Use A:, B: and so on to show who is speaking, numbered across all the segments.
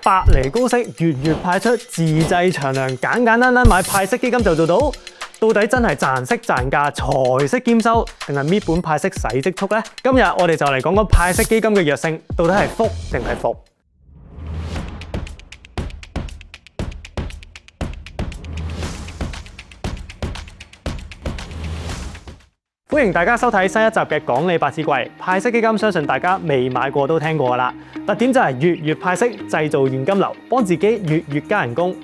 A: 百厘高息，月派出，自製長糧，簡單單買派息基金就做到。到底真係賺息賺價，財息兼收，定係搣本派息洗積蓄呢？今日我哋就嚟講講派息基金嘅藥性，到底係福定係伏？歡迎大家收睇新一集嘅講理百事貴派息基金，相信大家未買過都聽過噶啦。特點就係月派息，製造現金流，幫自己月加人工。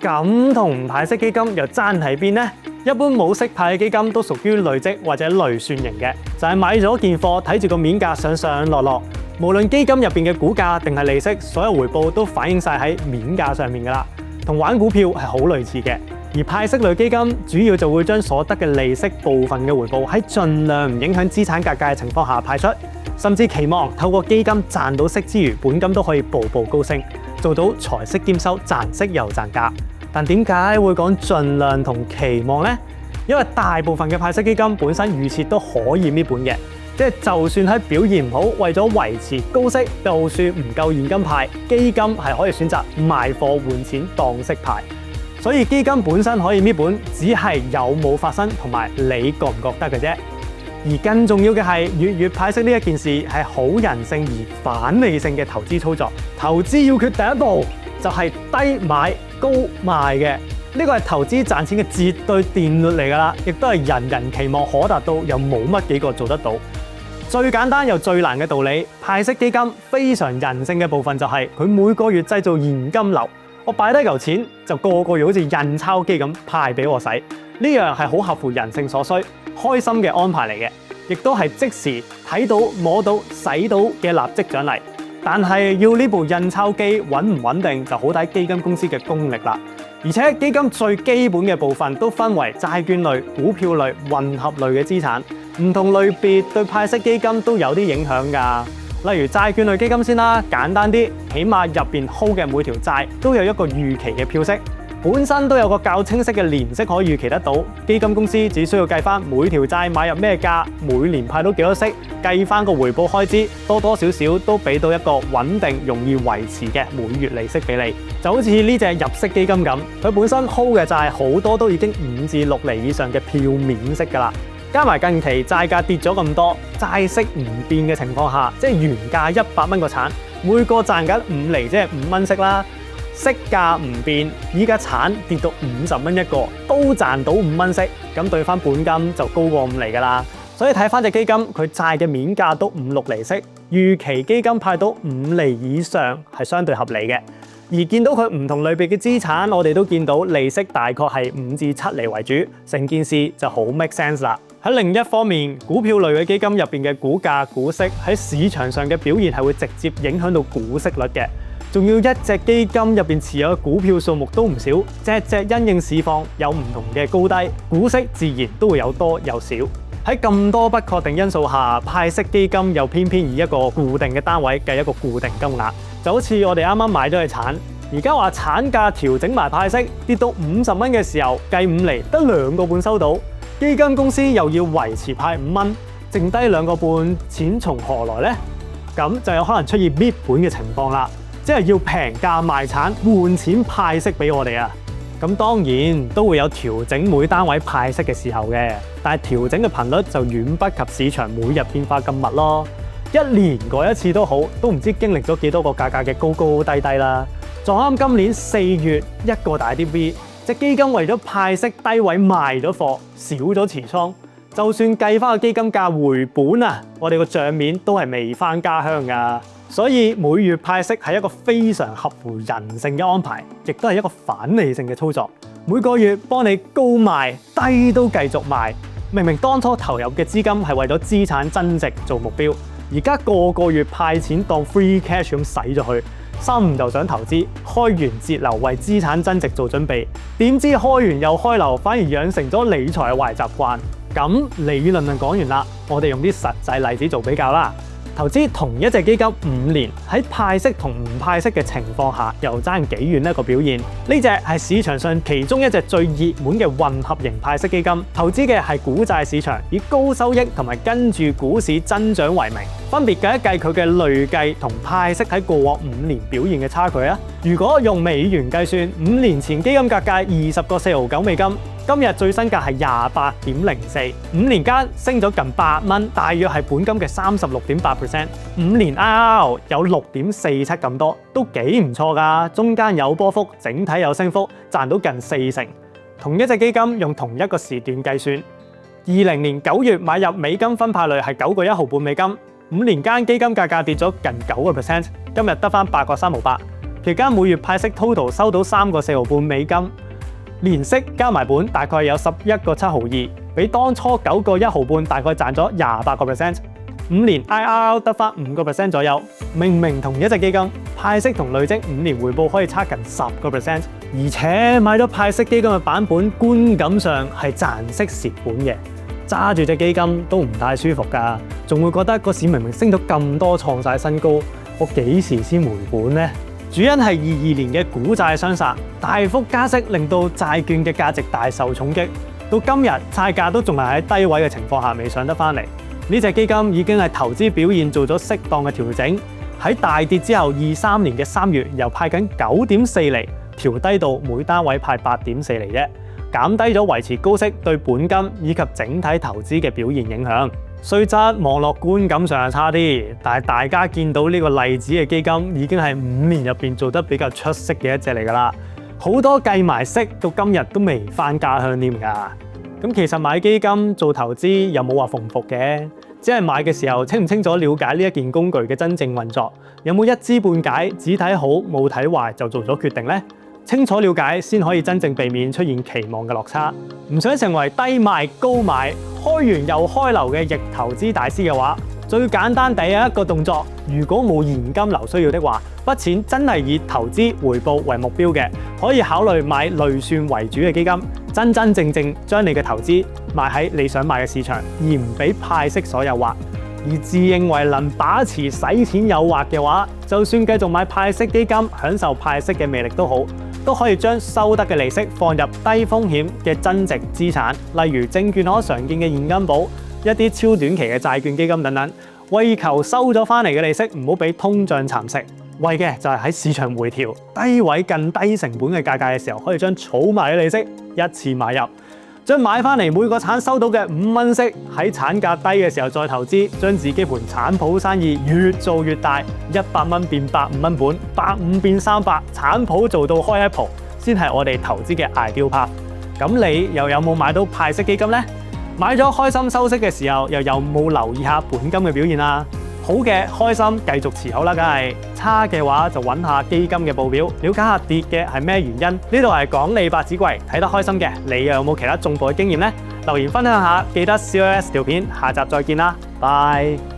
A: 咁同唔派息基金又爭喺邊呢？一般冇息派嘅基金都屬於累積或者累算型嘅，就係買咗件貨，睇住個面價上上落落，無論基金入邊嘅股價定係利息，所有回報都反映晒喺面價上面噶啦，同玩股票係好類似嘅。而派息類基金主要就會將所得嘅利息部分嘅回報喺盡量唔影響資產價格嘅情況下派出，甚至期望透過基金賺到息之餘，本金都可以步步高升，做到財息兼收，賺息又賺價。但點解會講盡量同期望呢？因為大部分嘅派息基金本身預設都可以搣本嘅，即係就算喺表現唔好，為咗維持高息，就算唔夠現金派，基金係可以選擇賣貨換錢當息派。所以基金本身可以搣本，只係有冇發生同埋你覺唔覺得嘅啫。而更重要嘅係月派息呢一件事係好人性而反理性嘅投資操作。投資要訣第一步就係低買高賣嘅，呢個係投資賺錢嘅絕對定律嚟㗎啦，亦都係人人期望可達到又冇乜幾個做得到。最簡單又最難嘅道理，派息基金非常人性嘅部分就係佢每個月製造現金流。我擺低嚿錢就個月好似印鈔機咁派俾我使，呢樣係好合乎人性所需、開心嘅安排嚟嘅，亦都係即時睇到、摸到、使到嘅立即獎勵。但係要呢部印鈔機穩唔穩定，就好睇基金公司嘅功力啦。而且基金最基本嘅部分都分為債券類、股票類、混合類嘅資產，唔同類別對派息基金都有啲影響㗎。例如債券類基金先啦，簡單啲，起碼入邊 hold 嘅每條債都有一個預期嘅票息，本身都有個較清晰嘅年息可以預期得到。基金公司只需要計翻每條債買入咩價，每年派到幾多息，計翻個回報開支，多多少少都俾到一個穩定、容易維持嘅每月利息俾你。就好似呢隻入息基金咁，佢本身 hold 嘅債好多都已經5至6厘以上嘅票面息㗎啦。加埋近期債價跌咗咁多，債息唔變嘅情況下，即係原價100蚊個產，每個賺緊5厘，即係5蚊息啦。息價唔變，依家產跌到50蚊一個，都賺到5蚊息，咁對翻本金就高過5厘㗎啦。所以睇翻隻基金，佢債嘅面價都5-6厘息，預期基金派到5厘以上係相對合理嘅。而見到佢唔同類別嘅資產，我哋都見到利息大概係5至7厘為主，成件事就好 make sense 啦。喺另一方面，股票類嘅基金入邊嘅股價、股息喺市場上嘅表現係會直接影響到股息率嘅。仲要一隻基金入邊持有嘅股票數目都唔少，隻隻因應市況有唔同嘅高低，股息自然都會有多有少。喺咁多不確定因素下，派息基金又偏偏以一個固定嘅單位計一個固定金額，就好似我哋啱啱買咗嘅產，而家話產價調整埋派息，跌到50蚊嘅時候計5厘，得2個半收到。基金公司又要維持派5蚊，剩低2個半，錢從何來呢？咁就有可能出現搣本嘅情況啦，即係要平價賣產換錢派息俾我哋啊！咁當然都會有調整每單位派息嘅時候嘅，但係調整嘅頻率就遠不及市場每日變化咁密咯。1年過一次都好，都唔知經歷咗幾多個價格嘅高高低低啦。撞啱今年4月一個大跌 V。隻基金為咗派息低位賣咗貨，少咗持倉，就算計翻個基金價回本啊，我哋個帳面都係未翻家鄉噶。所以每月派息係一個非常合乎人性嘅安排，亦都係一個反理性嘅操作。每個月幫你高賣低都繼續賣，明明當初投入嘅資金係為咗資產增值做目標，而家個月派錢當 free cash 咁使咗去。心就想投資，開源節流為資產增值做準備，點知開完又開流，反而養成咗理財嘅壞習慣。咁理論就講完啦，我哋用啲實際例子做比較啦。投資同一隻基金5年，喺派息同唔派息嘅情況下，又爭幾遠呢個表現？呢隻係市場上其中一隻最熱門嘅混合型派息基金，投資嘅係股債市場，以高收益同埋跟住股市增長為名，分別計一計佢嘅累計同派息喺過往5年表現嘅差距啊！如果用美元計算，5年前基金價格20個4.9美金。今日最新價係28.04，5年間升咗近8蚊，大約係本金嘅36.8%。5年 IRR 有6.47咁多，都幾唔錯㗎。中間有波幅，整體有升幅，賺到近40%。同一隻基金用同一個時段計算，20年9月買入美金分派率係9個1毫半美金，5年間基金價格跌咗近9%，今日得返8個3毫8，期間每月派息 total 收到3個4毫半美金。年息加埋本大概有11個7毫2，比當初9個1毫半大概賺咗28%。5年 IRR 得返5% 左右，明明同一隻基金派息同累積5年回報可以差近10%，而且買咗派息基金嘅版本，觀感上係賺息蝕本嘅，揸住隻基金都唔太舒服㗎，仲會覺得個市明明升到咁多創晒新高，我幾時先回本呢？主因係22年嘅股債雙殺，大幅加息令到債券嘅價值大受重擊，到今日債價都仲係喺低位嘅情況下未上得返嚟。呢隻基金已經係投資表現做咗適當嘅調整，喺大跌之後23年嘅3月由派緊9.4厘調低到每單位派8.4厘啫，減低咗維持高息對本金以及整體投資嘅表現影響。雖則網絡觀感上係差啲，但係大家見到呢個例子嘅基金已經係5年入邊做得比較出色嘅一隻嚟㗎啦。好多計埋息到今日都未返家鄉添㗎。咁其實買基金做投資又冇話奉服嘅，只係買嘅時候清唔清楚了解呢一件工具嘅真正運作，有冇一知半解，只睇好冇睇壞就做咗決定呢？清楚了解先可以真正避免出現期望嘅落差。唔想成為低賣高買，開完又開流嘅逆投資大師嘅話，最簡單第一個動作，如果冇現金流需要的話，筆錢真係以投資回報為目標嘅，可以考慮買累算為主嘅基金，真真正正將你嘅投資買喺你想買嘅市場，而唔俾派息所誘惑。而自認為能把持使錢誘惑嘅話，就算繼續買派息基金，享受派息嘅魅力都好，都可以將收得嘅利息放入低風險嘅增值資產，例如證券可常見嘅現金寶、一啲超短期嘅債券基金等等，為求收咗返嚟嘅利息唔好俾通脹蠶食，為嘅就係喺市場回調低位更低成本嘅價格嘅時候，可以將儲埋嘅利息一次買入，將買返嚟每個產收到嘅5蚊息喺產價低嘅時候再投資，將自己盤產鋪生意越做越大，100蚊變150蚊本，150變300，產鋪做到開一鋪，先係我哋投資嘅 ideal path。咁你又有冇買到派息基金呢？買咗開心收息嘅時候，又有冇留意下本金嘅表現啊？好嘅開心繼續持有啦，梗係差嘅話就揾下基金嘅報表，了解下跌嘅係咩原因。呢度係講理百子櫃，睇得開心嘅，你又有冇其他中報嘅經驗呢？留言分享下，記得 CLS 條片，下集再見啦，拜。